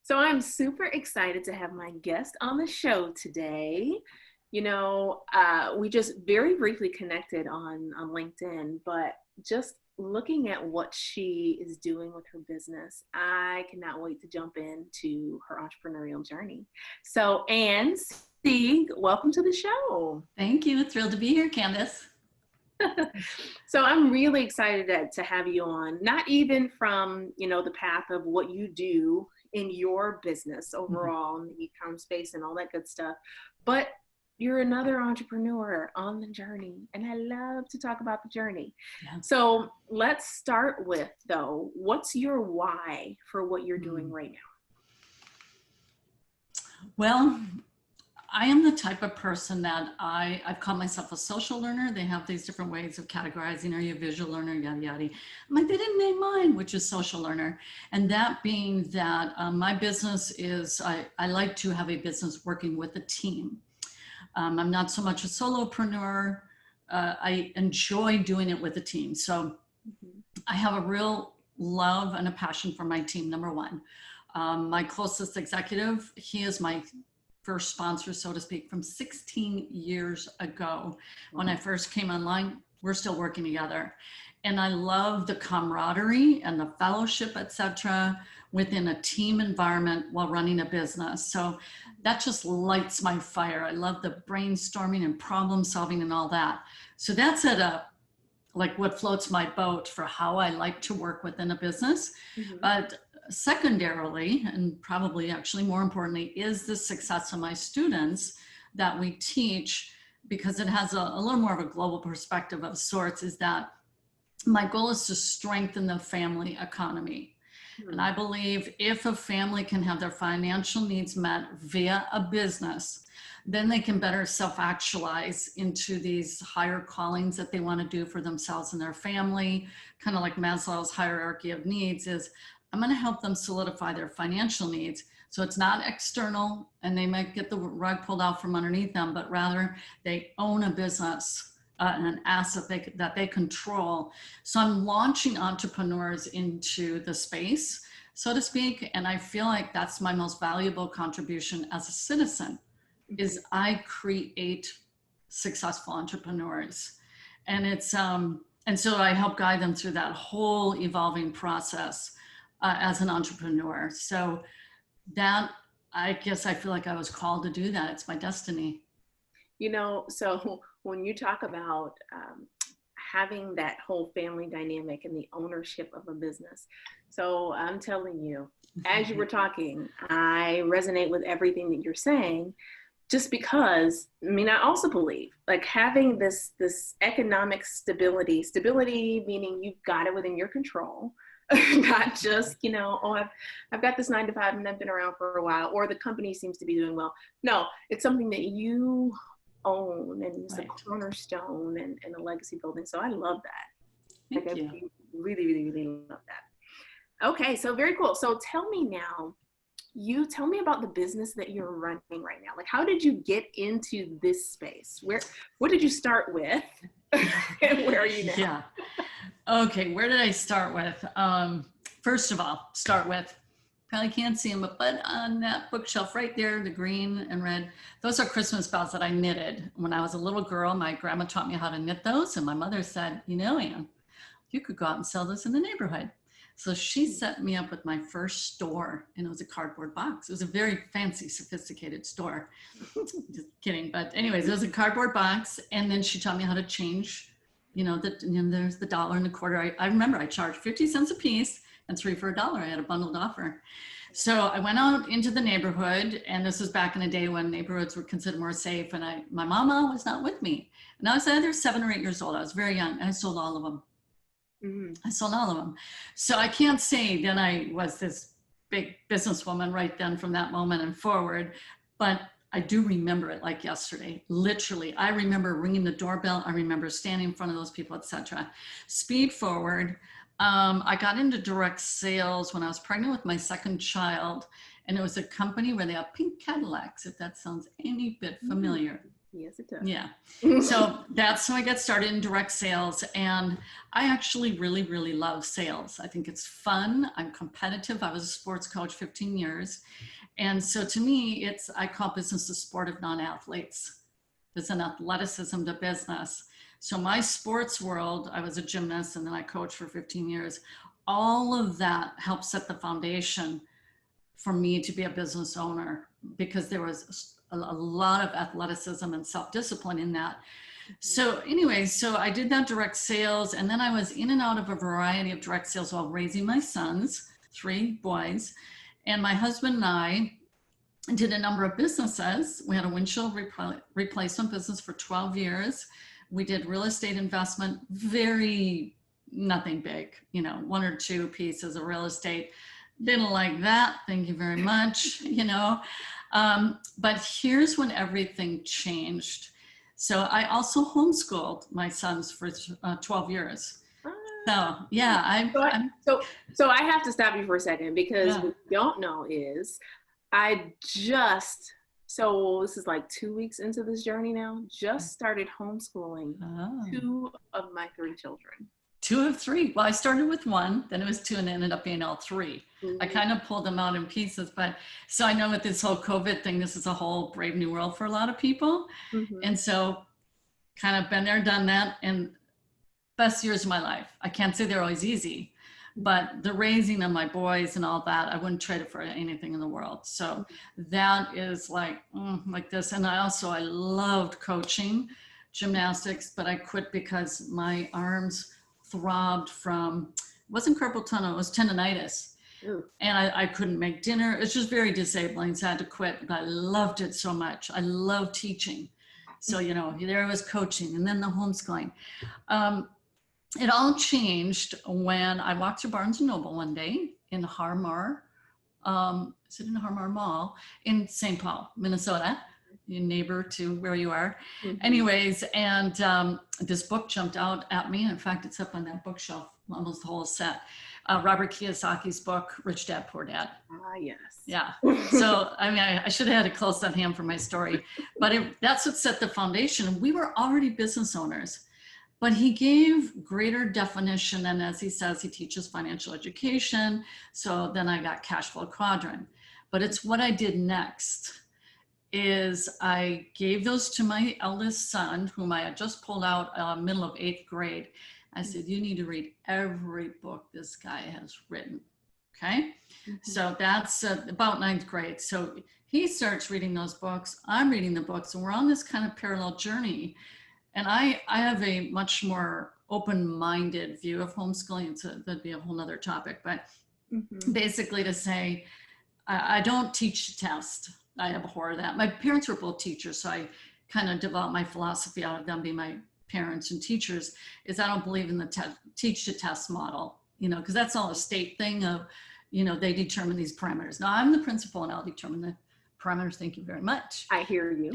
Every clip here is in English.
So I'm super excited to have my guest on the show today. We just very briefly connected on LinkedIn, but just looking at what she is doing with her business, I cannot wait to jump into her entrepreneurial journey. So Ann Sieg, welcome to the show. Thank you. Thrilled to be here, Candace. So I'm really excited to have you on, not even from, the path of what you do in your business Mhm. overall in the e-com space and all that good stuff, but you're another entrepreneur on the journey. And I love to talk about the journey. Yeah. So let's start with, though, what's your why for what you're doing Mm. right now? Well, I am the type of person that I've called myself a social learner. They have these different ways of categorizing. Are you a visual learner? Yada, yada. I'm like, they didn't name mine, which is social learner. And that being that my business is, I like to have a business working with a team. I'm not so much a solopreneur. I enjoy doing it with a team. So Mhm. I have a real love and a passion for my team, number one. My closest executive, he is my first sponsor, so to speak, from 16 years ago. When I first came online, we're still working together. And I love the camaraderie and the fellowship, etc., within a team environment while running a business. So that just lights my fire. I love the brainstorming and problem solving and all that. So that's at a like what floats my boat for how I like to work within a business. Mhm. But secondarily, and probably actually more importantly, is the success of my students that we teach, because it has a little more of a global perspective of sorts, is that my goal is to strengthen the family economy. And Mhm. I believe if a family can have their financial needs met via a business, then they can better self-actualize into these higher callings that they want to do for themselves and their family. Kind of like Maslow's hierarchy of needs is, I'm going to help them solidify their financial needs. So it's not external and they might get the rug pulled out from underneath them, but rather they own a business and an asset that they control. So I'm launching entrepreneurs into the space, so to speak. And I feel like that's my most valuable contribution as a citizen, Mhm. is I create successful entrepreneurs. And and so I help guide them through that whole evolving process as an entrepreneur. So that, I guess I feel like I was called to do that. It's my destiny. So when you talk about having that whole family dynamic and the ownership of a business, so I'm telling you, as you were talking, I resonate with everything that you're saying. Just because, I mean, I also believe like having this economic stability meaning you've got it within your control. Not just, oh, I've got this 9 to 5 and I've been around for a while, or the company seems to be doing well. No, it's something that you own and it's a Right. cornerstone and a legacy building. So I love that. Like Thank I you. really, really, really love that. Okay, so very cool. So tell me now, you tell me about the business that you're running right now. Like, how did you get into this space? What did you start with? And where are you now? Yeah. Okay, where did I start with? First of all, start with, probably can't see them, but on that bookshelf right there, the green and red, those are Christmas bells that I knitted. When I was a little girl, my grandma taught me how to knit those. And my mother said, Ann, you could go out and sell this in the neighborhood. So she set me up with my first store, and it was a cardboard box. It was a very fancy, sophisticated store. Just kidding. But anyways, it was a cardboard box. And then she taught me how to change, there's the dollar and the quarter. I remember I charged 50 cents a piece and 3 for $1. I had a bundled offer. So I went out into the neighborhood, and this was back in the day when neighborhoods were considered more safe. And my mama was not with me. And I was either 7 or 8 years old. I was very young, and I sold all of them. Mhm. I sold all of them. So I can't say that I was this big businesswoman right then from that moment and forward, but I do remember it like yesterday. Literally, I remember ringing the doorbell. I remember standing in front of those people, etc. Speed forward. I got into direct sales when I was pregnant with my second child, and it was a company where they have pink Cadillacs, if that sounds any bit Mhm. familiar. Yes, it does. Yeah. So that's how I got started in direct sales. And I actually really, really love sales. I think it's fun. I'm competitive. I was a sports coach 15 years. And so to me, I call business the sport of non-athletes. There's an athleticism to business. So my sports world, I was a gymnast and then I coached for 15 years. All of that helped set the foundation for me to be a business owner, because there was a lot of athleticism and self-discipline in that. So anyway, so I did that direct sales, and then I was in and out of a variety of direct sales while raising my sons, 3 boys. And my husband and I did a number of businesses. We had a windshield replacement business for 12 years. We did real estate investment, nothing big, 1 or 2 pieces of real estate. Didn't like that. Thank you very much, But here's when everything changed. So I also homeschooled my sons for 12 years. So yeah, so I have to stop you for a second, because Yeah. what you don't know is so this is like 2 weeks into this journey now, just started homeschooling 2 of my 3 children. 2 of 3. Well, I started with 1, then it was 2, and it ended up being all 3. Mm-hmm. I kind of pulled them out in pieces, but so I know with this whole COVID thing, this is a whole brave new world for a lot of people. Mm-hmm. And so kind of been there, done that, and best years of my life. I can't say they're always easy, but the raising of my boys and all that, I wouldn't trade it for anything in the world. So that is like this. And I loved coaching gymnastics, but I quit because my arms throbbed from, it wasn't carpal tunnel, it was tendonitis. Ooh. And I couldn't make dinner. It's just very disabling, so I had to quit, but I loved it so much. I love teaching. So, there I was coaching, and then the homeschooling. It all changed when I walked through Barnes & Noble one day in Harmar, is it in Harmar Mall in St. Paul, Minnesota, your neighbor to where you are. Mm-hmm. Anyways, and this book jumped out at me. In fact, it's up on that bookshelf, almost the whole set. Robert Kiyosaki's book, Rich Dad, Poor Dad. Ah, yes. Yeah. So, I should have had it close on hand for my story, but that's what set the foundation. We were already business owners, but he gave greater definition. And as he says, he teaches financial education. So then I got cash flow quadrant, but it's what I did next is I gave those to my eldest son, whom I had just pulled out middle of 8th grade. I said, you need to read every book this guy has written. Okay. Mm-hmm. So that's about 9th grade. So he starts reading those books. I'm reading the books, and we're on this kind of parallel journey. And I have a much more open-minded view of homeschooling. So that'd be a whole nother topic, but basically to say, I don't teach to test. I abhor that. My parents were both teachers, so I kind of developed my philosophy out of them being my parents and teachers, is I don't believe in the teach to test model, because that's all a state thing of, they determine these parameters. Now I'm the principal and I'll determine the parameters. Thank you very much. I hear you.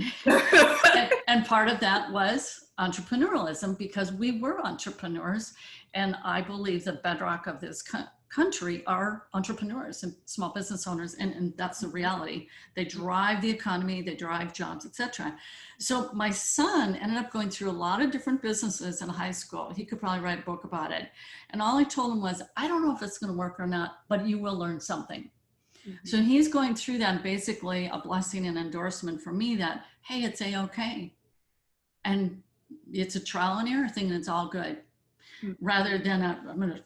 and part of that was entrepreneurialism, because we were entrepreneurs. And I believe the bedrock of this country are entrepreneurs and small business owners, and that's the reality. They drive the economy, they drive jobs, etc. So my son ended up going through a lot of different businesses in high school. He could probably write a book about it. And all I told him was, I don't know if it's going to work or not, but you will learn something. Mm-hmm. So he's going through that, basically a blessing and endorsement for me that, hey, it's a-okay. And it's a trial and error thing, and it's all good. Mm-hmm. Rather than I'm going to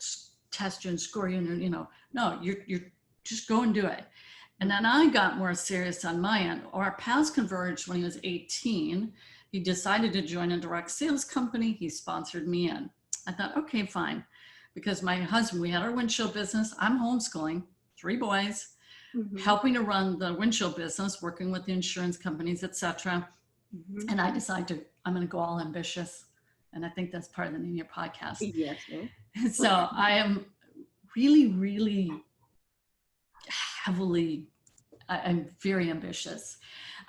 test you and score you, and no, you're just go and do it. And then I got more serious on my end. Our paths converged when he was 18. He decided to join a direct sales company. He sponsored me in. I thought, okay, fine. Because my husband, we had our windshield business. I'm homeschooling 3 boys, helping to run the windshield business, working with the insurance companies, etc. And I decided I'm going to go all ambitious. And I think that's part of the name of your podcast. Yes. So I am really, really heavily, I'm very ambitious.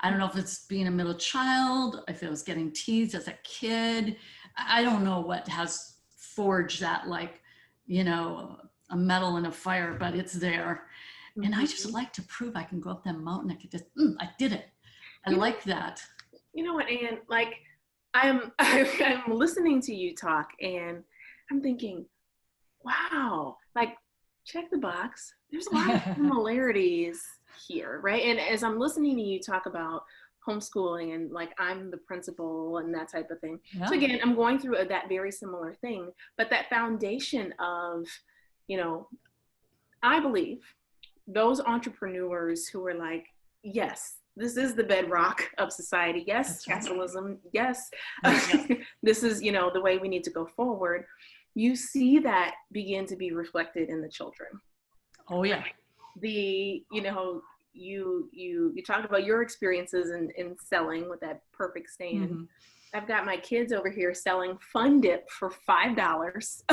I don't know if it's being a middle child, if it was getting teased as a kid. I don't know what has forged that, like, a metal in a fire, but it's there. And I just like to prove I can go up that mountain. I could just, I did it. I like that. You know what, Ann? Like, I'm listening to you talk, and I'm thinking, wow, like, check the box. There's a lot of similarities here, right? And as I'm listening to you talk about homeschooling and like I'm the principal and that type of thing. So Yeah. again, I'm going through that very similar thing, but that foundation of, you know, I believe those entrepreneurs who are like, yes, this is the bedrock of society. Yes, That's right. capitalism. Yes, Yes. this is, you know, the way we need to go forward. You see that begin to be reflected in the children. Oh yeah. The, you know, you talked about your experiences in selling with that perfect stand. Mm-hmm. I've got my kids over here selling Fun Dip for $5.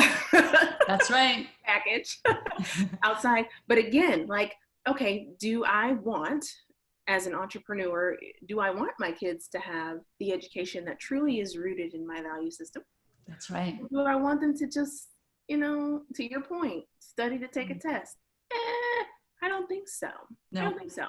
That's right. Package outside. But again, like, okay, do I want, as an entrepreneur, do I want my kids to have the education that truly is rooted in my value system? That's right. Or do I want them to just, you know, to your point, study to take a test? I don't think so. No. I don't think so.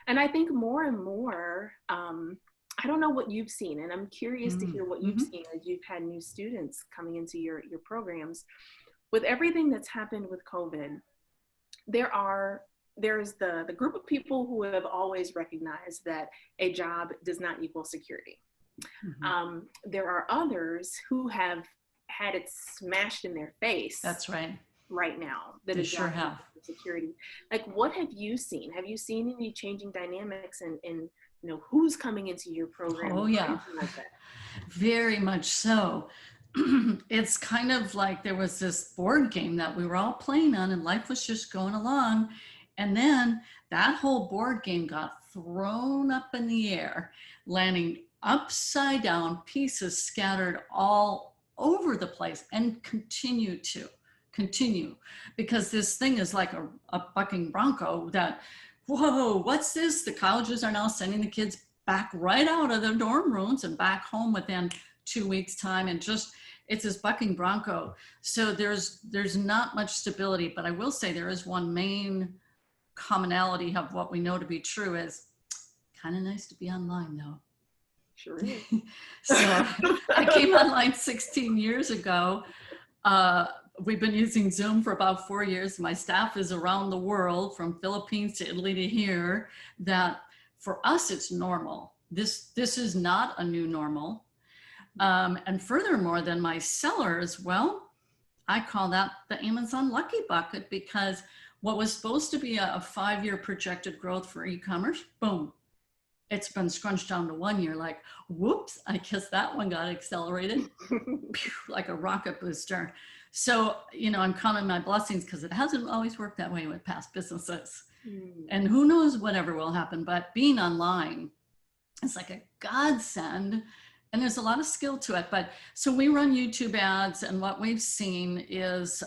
And I think more and more, I don't know what you've seen, and I'm curious to hear what you've seen as you've had new students coming into your programs. With everything that's happened with COVID, there's the group of people who have always recognized that a job does not equal security. There are others who have had it smashed in their face. That's right. Right now, that they is sure have. Security. Like, what have you seen? Have you seen any changing dynamics in you know, who's coming into your program? Oh yeah, like that? Very much so. It's kind of like there was this board game that we were all playing on and life was just going along. And then that whole board game got thrown up in the air, landing upside down, pieces scattered all over the place, and continue because this thing is like a bucking bronco that, whoa, what's this? The colleges are now sending the kids back right out of their dorm rooms and back home within 2 weeks time. And just, it's this bucking bronco. So there's not much stability, but I will say there is one main commonality of what we know to be true is kind of nice to be online though. Sure is. So I came online 16 years ago. We've been using Zoom for about 4 years. My staff is around the world, from Philippines to Italy to here. That for us, it's normal. This is not a new normal. And furthermore, then my sellers, well, I call that the Amazon lucky bucket, because what was supposed to be a 5-year projected growth for e-commerce, boom, it's been scrunched down to 1 year. Like, whoops, I guess that one got accelerated. Pew, like a rocket booster. So, you know, I'm counting my blessings, because it hasn't always worked that way with past businesses. And who knows whatever will happen, but being online is like a godsend. And there's a lot of skill to it. But so we run YouTube ads, and what we've seen is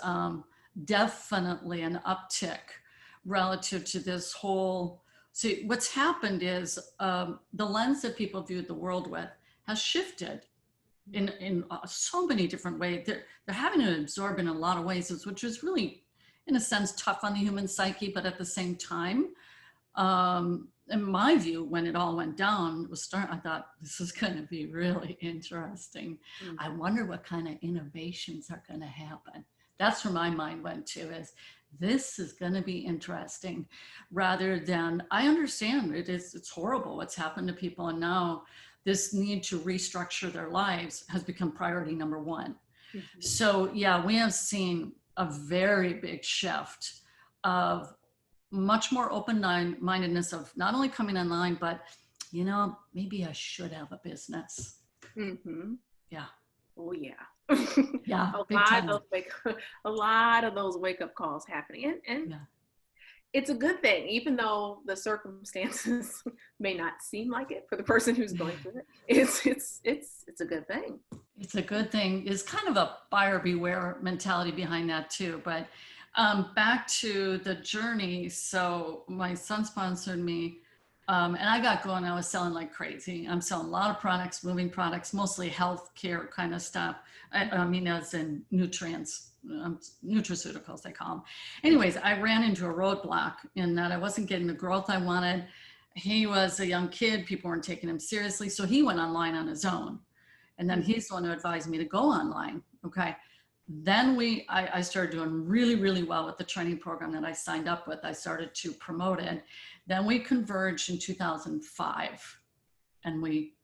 definitely an uptick relative to this whole. See, what's happened is the lens that people viewed the world with has shifted in so many different ways. They're having to absorb in a lot of ways, which is really, in a sense, tough on the human psyche. But at the same time, in my view, when it all went down, I thought, this is going to be really interesting. I wonder what kind of innovations are going to happen. That's where my mind went to, is this is going to be interesting, rather than, I understand it's horrible what's happened to people. And now this need to restructure their lives has become priority number one. So yeah, we have seen a very big shift of much more open-mindedness of not only coming online, but, you know, maybe I should have a business. Yeah. Oh yeah. Yeah. A lot of those wake-up calls happening. And yeah, it's a good thing, even though the circumstances may not seem like it for the person who's going through it. It's a good thing. It's a good thing. It's kind of a buyer beware mentality behind that too. But back to the journey. So my son sponsored me, and I got going. I was selling like crazy. I'm selling a lot of products, moving products, mostly healthcare kind of stuff. I mean, as in nutrients, nutraceuticals, they call them. Anyways, I ran into a roadblock in that I wasn't getting the growth I wanted. he was a young kid. People weren't taking him seriously. So he went online on his own. And then he's the one who advised me to go online. Okay. Then I started doing really, really well with the training program that I signed up with. I started to promote it. Then we converged in 2005 and we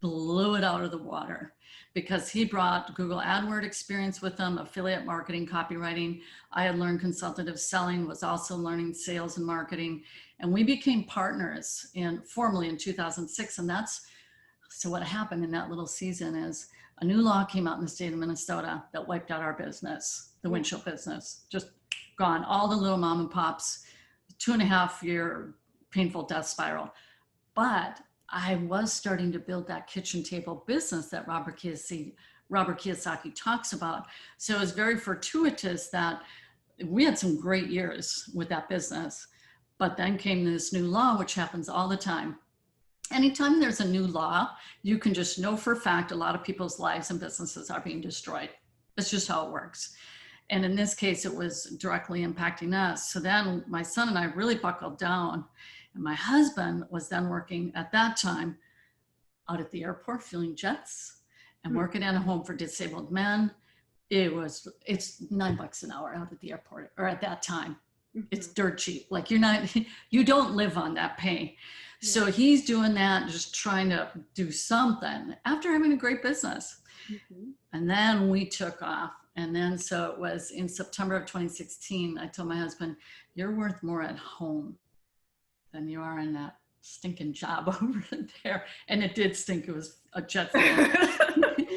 blew it out of the water because he brought Google AdWord experience with him, affiliate marketing, copywriting. I had learned consultative selling, was also learning sales and marketing. And we became partners formally in 2006. And so what happened in that little season is a new law came out in the state of Minnesota that wiped out our business, the windshield business, just gone. All the little mom and pops, 2.5-year painful death spiral. But I was starting to build that kitchen table business that Robert Kiyosaki talks about. So it was very fortuitous that we had some great years with that business. But then came this new law, which happens all the time. Anytime there's a new law, you can just know for a fact a lot of people's lives and businesses are being destroyed. That's just how it works. And in this case, it was directly impacting us. So then my son and I really buckled down. And my husband was then working at that time out at the airport, fueling jets and working at a home for disabled men. It's $9 an hour out at the airport, or at that time. It's dirt cheap. Like you don't live on that pay. So he's doing that, just trying to do something after having a great business. And then we took off. And then, so it was in September of 2016, I told my husband, you're worth more at home than you are in that stinking job over there. And it did stink. It was a jet fuel.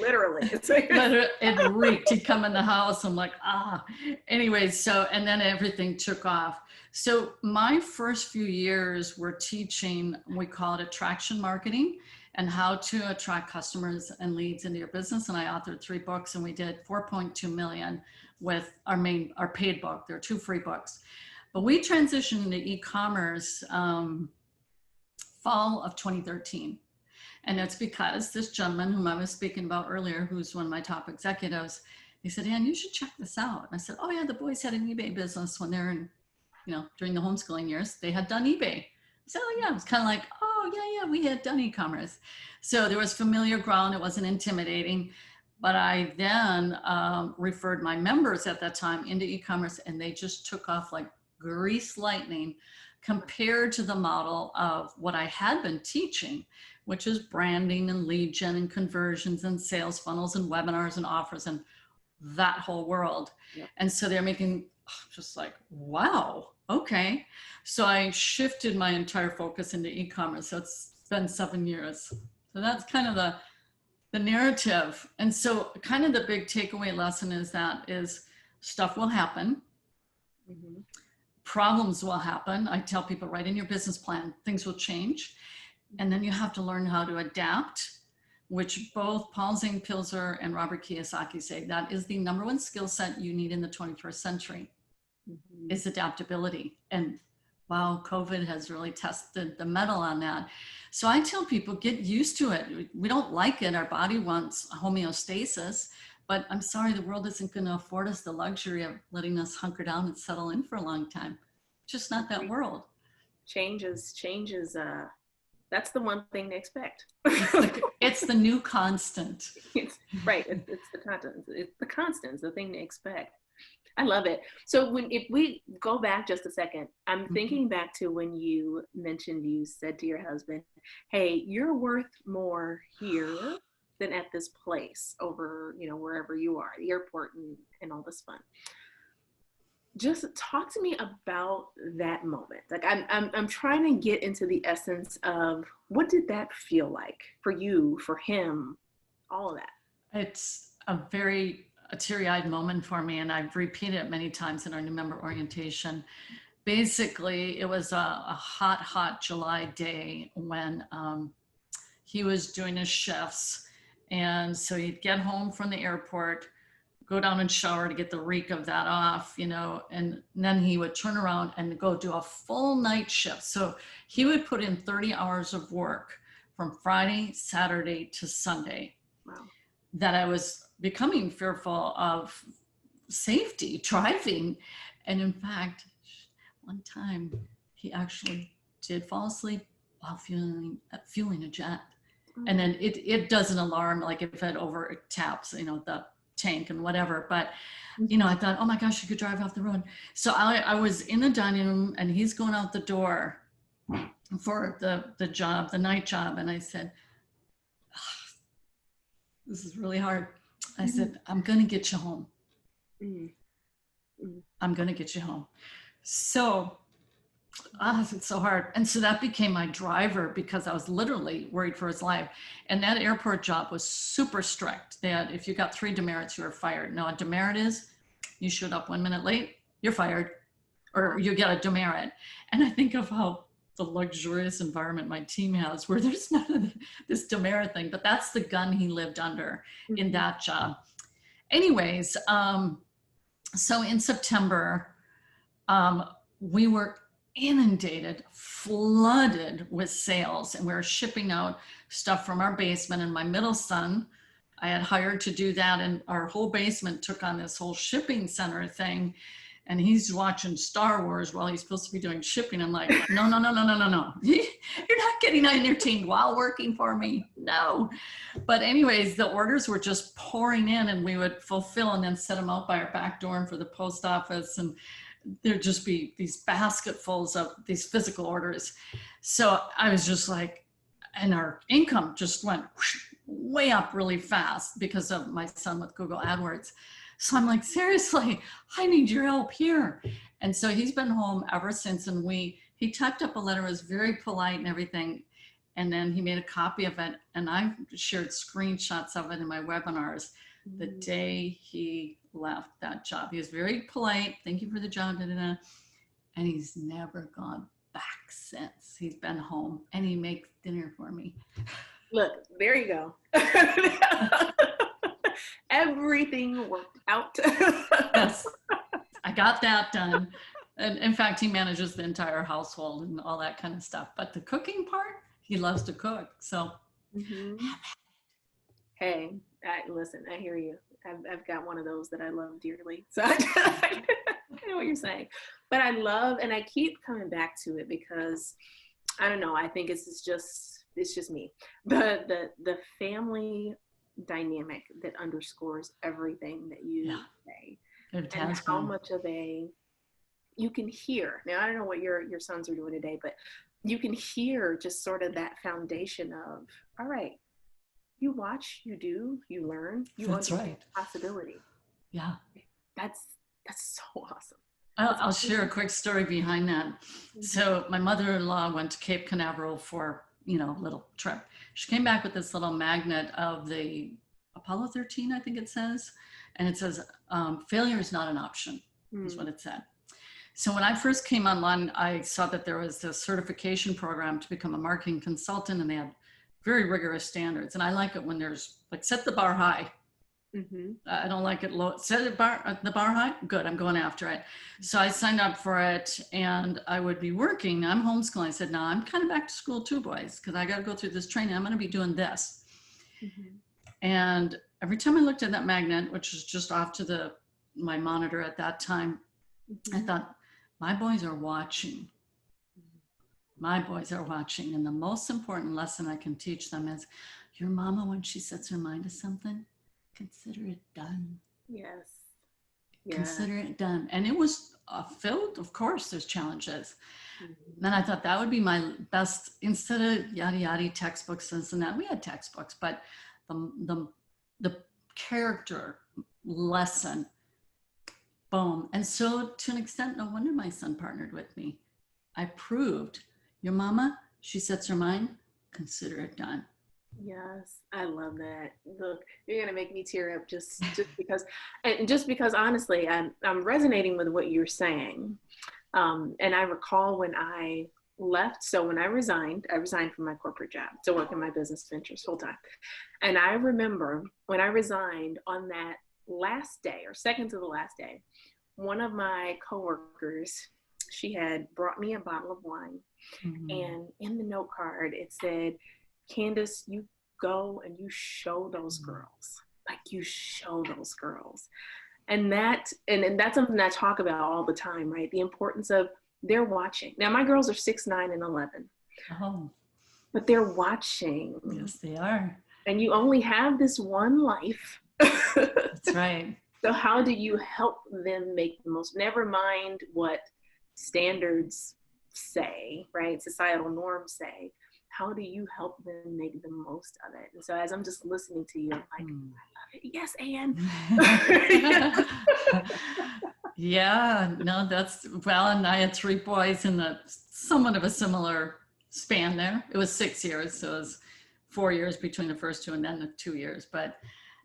Literally. But it reeked. He'd come in the house. I'm like, Anyways, and then everything took off. So my first few years were teaching, we call it attraction marketing, and how to attract customers and leads into your business. And I authored 3 books, and we did 4.2 million with our paid book. There are 2 free books. But we transitioned into e-commerce fall of 2013. And it's because this gentleman whom I was speaking about earlier, who's one of my top executives, he said, Ann, you should check this out. And I said, oh yeah, the boys had an eBay business when they're in, during the homeschooling years, they had done eBay. I said, oh yeah, it was kind of like, oh yeah, we had done e-commerce. So there was familiar ground. It wasn't intimidating. But I then referred my members at that time into e-commerce, and they just took off like grease lightning compared to the model of what I had been teaching, which is branding and lead gen and conversions and sales funnels and webinars and offers and that whole world. Yep. And so they're making just like, wow, okay. So I shifted my entire focus into e-commerce. So it's been 7 years. So that's kind of the narrative. And so kind of the big takeaway lesson is stuff will happen. Problems will happen. I tell people, write in your business plan, things will change. And then you have to learn how to adapt, which both Paul Zing-Pilzer and Robert Kiyosaki say that is the #1 skill set you need in the 21st century is adaptability. And wow, COVID has really tested the metal on that. So I tell people, get used to it. We don't like it. Our body wants homeostasis, but I'm sorry, the world isn't going to afford us the luxury of letting us hunker down and settle in for a long time. Just not that world. Changes. That's the one thing to expect. It's the new constant. Right. It's the constant. It's the constant. It's the thing to expect. I love it. So if we go back just a second, I'm thinking back to when you mentioned, you said to your husband, hey, you're worth more here than at this place over, wherever you are, the airport and all this fun. Just talk to me about that moment. Like I'm trying to get into the essence of what did that feel like for you, for him, all of that. It's a teary-eyed moment for me, and I've repeated it many times in our new member orientation. Basically, it was a hot July day when he was doing his shifts, and so he'd get home from the airport, go down and shower to get the reek of that off, and then he would turn around and go do a full night shift. So he would put in 30 hours of work from Friday, Saturday to Sunday. Wow. That I was becoming fearful of safety driving. And in fact, one time he actually did fall asleep while fueling a jet. And then it does an alarm, like if it over taps, the tank and whatever. But, I thought, oh my gosh, you could drive off the road. So I was in the dining room and he's going out the door for the job, the night job. And I said, oh, this is really hard. I said, I'm going to get you home. I'm going to get you home. So it's so hard. And so that became my driver because I was literally worried for his life. And that airport job was super strict. That if you got 3 demerits, you were fired. Now a demerit is you showed up 1 minute late, you're fired, or you get a demerit. And I think of how the luxurious environment my team has where there's none of this demerit thing, but that's the gun he lived under in that job. Anyways, so in September, we were inundated, flooded with sales, and we were shipping out stuff from our basement. And my middle son, I had hired to do that, and our whole basement took on this whole shipping center thing. And he's watching Star Wars while he's supposed to be doing shipping. I'm like, no. You're not getting entertained while working for me. No. But anyways, the orders were just pouring in and we would fulfill and then set them out by our back door and for the post office. And there'd just be these basketfuls of these physical orders. So I was just like, and our income just went way up really fast because of my son with Google AdWords. So I'm like, seriously, I need your help here. And so he's been home ever since. And he typed up a letter, was very polite and everything. And then he made a copy of it. And I've shared screenshots of it in my webinars the day he left that job. He was very polite. Thank you for the job. And he's never gone back since. He's been home and he makes dinner for me. Look, there you go. Everything worked out. Yes, I got that done. And in fact, he manages the entire household and all that kind of stuff. But the cooking part, he loves to cook. So, hey, listen, I hear you. I've got one of those that I love dearly. So I know what you're saying. But I love, and I keep coming back to it because, I don't know, I think it's just me. The family dynamic that underscores everything that you say, and how much of you can hear. Now, I don't know what your sons are doing today, but you can hear just sort of that foundation of, all right, you watch, you do, you learn, you understand possibility. Yeah. That's so awesome. I'll share a quick story behind that. So my mother-in-law went to Cape Canaveral for, little trip. She came back with this little magnet of the Apollo 13, I think it says. And it says, failure is not an option, is what it said. So when I first came online, I saw that there was this certification program to become a marketing consultant, and they had very rigorous standards. And I like it when there's like, set the bar high. I don't like it low. Set the bar high. Good. I'm going after it. So I signed up for it and I would be working. I'm homeschooling. I said, no, I'm kind of back to school too, boys, because I got to go through this training. I'm going to be doing this. And every time I looked at that magnet, which was just off to my monitor at that time, I thought, my boys are watching. My boys are watching. And the most important lesson I can teach them is your mama, when she sets her mind to something, consider it done. Yes. Consider it done. And it was filled, of course, there's challenges. Then I thought that would be my best, instead of yada yada textbooks and that, we had textbooks, but the character lesson, boom. And so to an extent, no wonder my son partnered with me. I proved your mama, she sets her mind, consider it done. Yes, I love that. Look, you're gonna make me tear up just because honestly, I'm resonating with what you're saying. And I recall when I left. So when I resigned from my corporate job to work in my business ventures full time. And I remember when I resigned on that last day or second to the last day, one of my coworkers, she had brought me a bottle of wine, and in the note card it said, Candace, you go and you show those girls, like you show those girls. And that's something I talk about all the time, right? The importance of they're watching. Now my girls are 6, 9, and 11. but they're watching. Yes, they are. And you only have this one life. That's right. So how do you help them make the most, never mind what standards say, right? Societal norms say. How do you help them make the most of it? And so as I'm just listening to you, I'm like, I love it. Yes, Ann. Yeah, no, well, and I had 3 boys in somewhat of a similar span there. It was 6 years, so it was 4 years between the first 2 and then the 2 years. But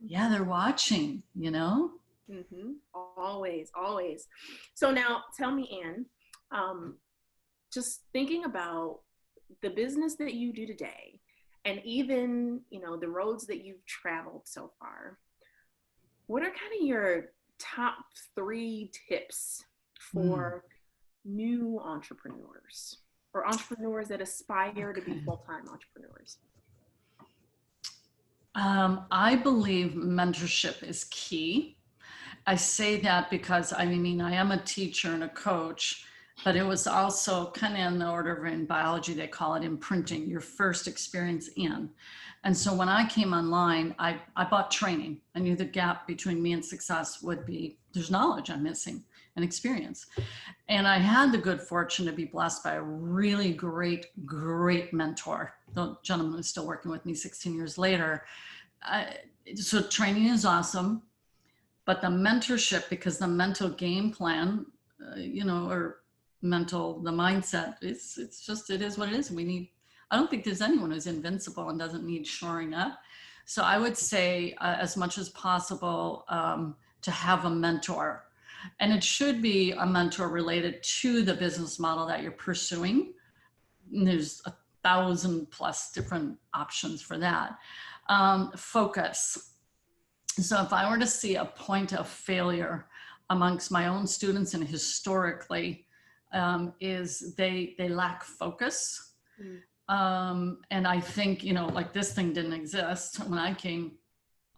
yeah, they're watching, you know? Mm-hmm. Always, always. So now tell me, Ann, just thinking about the business that you do today, and even, you know, the roads that you've traveled so far, what are kind of your top 3 tips for new entrepreneurs or entrepreneurs that aspire to be full-time entrepreneurs? I believe mentorship is key. I say that because I mean, I am a teacher and a coach, but it was also kind of in the order of, in biology, they call it imprinting, your first experience in. And so when I came online, I bought training. I knew the gap between me and success would be, there's knowledge I'm missing and experience. And I had the good fortune to be blessed by a really great mentor. The gentleman who's still working with me 16 years later. So training is awesome. But the mentorship, because the mental game plan, you know, or the mindset, it's just, it is what it is. I don't think there's anyone who's invincible and doesn't need shoring up. So I would say as much as possible to have a mentor. And it should be a mentor related to the business model that you're pursuing. And there's 1,000+ different options for that. Focus. So if I were to see a point of failure amongst my own students and historically, is they lack focus. And I think, you know, like this thing didn't exist when I came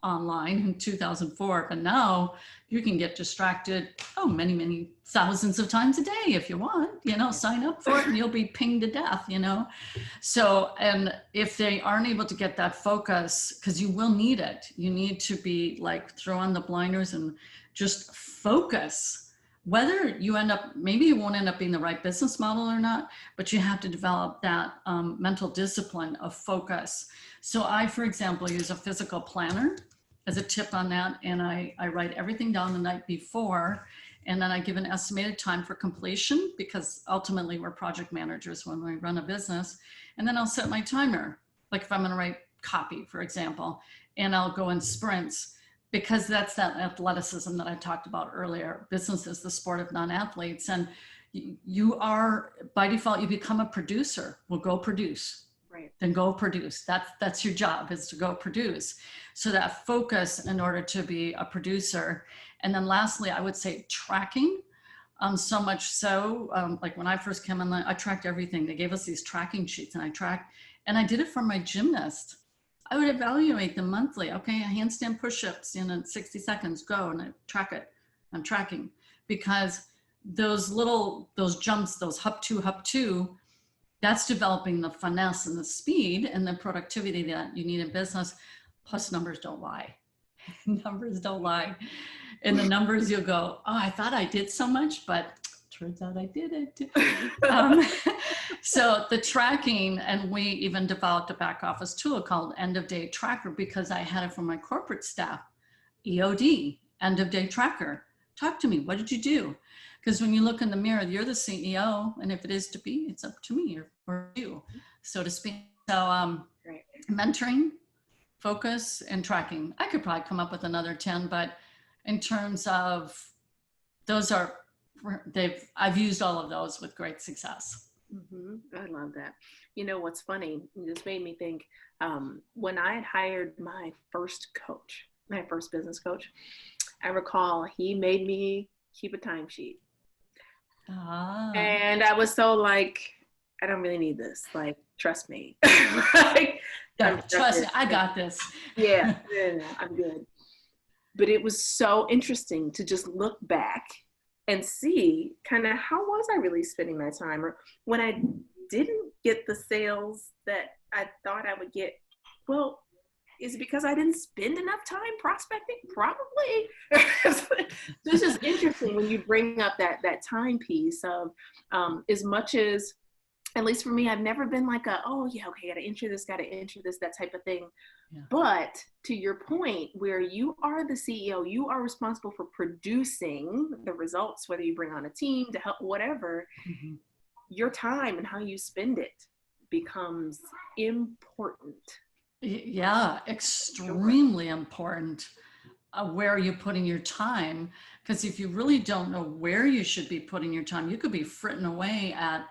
online in 2004, but now you can get distracted, many thousands of times a day if you want, you know, sign up for it and you'll be pinged to death, you know. So, and if they aren't able to get that focus, because you will need it, you need to be like, throw on the blinders and just focus. Whether you maybe it won't end up being the right business model or not, but you have to develop that mental discipline of focus. So I, for example, use a physical planner as a tip on that. And I write everything down the night before, and then I give an estimated time for completion, because ultimately we're project managers when we run a business. And then I'll set my timer. Like if I'm going to write copy, for example, and I'll go in sprints, because that's that athleticism that I talked about earlier. Business is the sport of non-athletes, and you are, by default, you become a producer. Well, go produce. Right. Then go produce. That's your job, is to go produce. So that focus in order to be a producer. And then lastly, I would say tracking. So much so, like when I first came online, I tracked everything. They gave us these tracking sheets, and I tracked, and I did it for my gymnast. I would evaluate them monthly. Okay, a handstand push-ups in 60 seconds, go, and I track it. I'm tracking, because those jumps, those hop two, that's developing the finesse and the speed and the productivity that you need in business. Plus, numbers don't lie. Numbers don't lie. In the numbers, you'll go, oh, I thought I did so much, but turns out I didn't. So the tracking, and we even developed a back office tool called End of Day Tracker, because I had it from my corporate staff. EOD, End of Day Tracker. Talk to me. What did you do? Because when you look in the mirror, you're the CEO, and if it is to be, it's up to me or you, so to speak. So mentoring, focus, and tracking. I could probably come up with another 10, but in terms of those I've used all of those with great success. I love that. You know, what's funny, this made me think, when I had hired my first business coach, I recall he made me keep a timesheet. And I was so like, I don't really need this. Like, trust me. Trust me, I got this. Yeah, I'm good. But it was so interesting to just look back and see kind of how was I really spending my time, or when I didn't get the sales that I thought I would get, well, is it because I didn't spend enough time prospecting? Probably. This is interesting when you bring up that time piece of as much as, at least for me, I've never been like oh yeah, okay, gotta enter this, that type of thing. Yeah. But to your point, where you are the CEO, you are responsible for producing the results, whether you bring on a team to help, whatever, your time and how you spend it becomes important. Yeah, extremely important. Where are you putting your time? Because if you really don't know where you should be putting your time, you could be fritting away at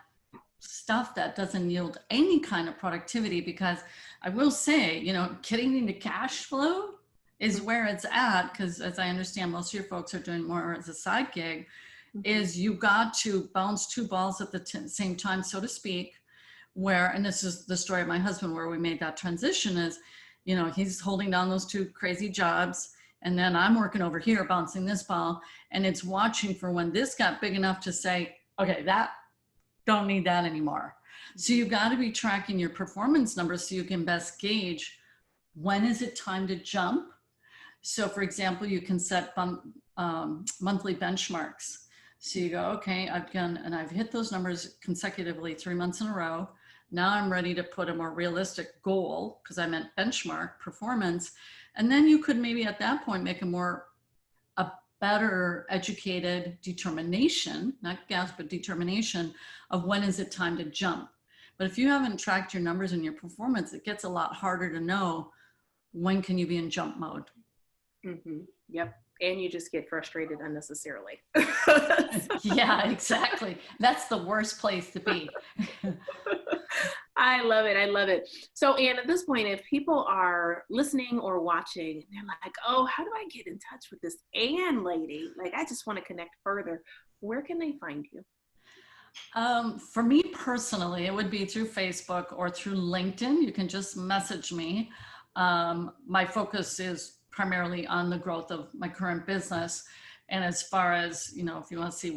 stuff that doesn't yield any kind of productivity. Because I will say, getting into cash flow is where it's at. Because as I understand, most of your folks are doing more as a side gig, is you got to bounce two balls at the same time, so to speak. Where, and this is the story of my husband, where we made that transition is, he's holding down those two crazy jobs. And then I'm working over here, bouncing this ball, and it's watching for when this got big enough to say, okay, that don't need that anymore. So you've got to be tracking your performance numbers so you can best gauge when is it time to jump. So for example, you can set monthly benchmarks. So you go, okay, I've hit those numbers consecutively 3 months in a row. Now I'm ready to put a more realistic goal, because I meant benchmark performance. And then you could maybe at that point make a better educated determination, not guess, but determination of when is it time to jump. But if you haven't tracked your numbers and your performance, it gets a lot harder to know when can you be in jump mode. Yep. And you just get frustrated unnecessarily. Yeah, exactly. That's the worst place to be. I love it. I love it. So, Ann, at this point, if people are listening or watching, and they're like, oh, how do I get in touch with this Ann lady? Like, I just want to connect further. Where can they find you? For me personally, it would be through Facebook or through LinkedIn. You can just message me. My focus is primarily on the growth of my current business. And as far as, if you want to see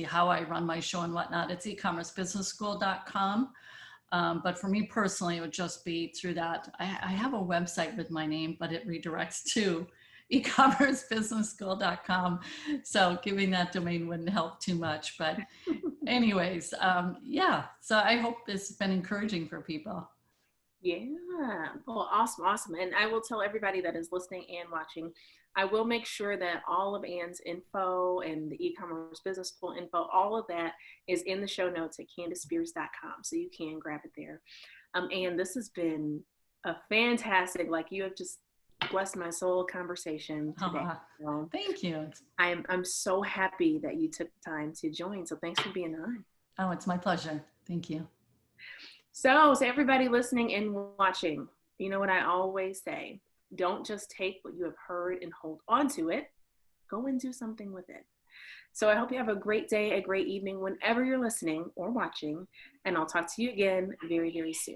how I run my show and whatnot, it's eCommercebusinessschool.com. But for me personally, it would just be through that. I have a website with my name, but it redirects to eCommercebusinessschool.com. So giving that domain wouldn't help too much. But anyways, yeah. So I hope it's been encouraging for people. Yeah. Well, awesome. And I will tell everybody that is listening and watching, I will make sure that all of Ann's info and the eCommerce Business School info, all of that is in the show notes at CandiceSpears.com. So you can grab it there. Ann, this has been a fantastic, like you have just blessed my soul conversation today. Thank you. I'm so happy that you took the time to join. So thanks for being on. Oh, it's my pleasure. Thank you. So everybody listening and watching, you know what I always say, don't just take what you have heard and hold on to it, go and do something with it. So I hope you have a great day, a great evening, whenever you're listening or watching, and I'll talk to you again very, very soon.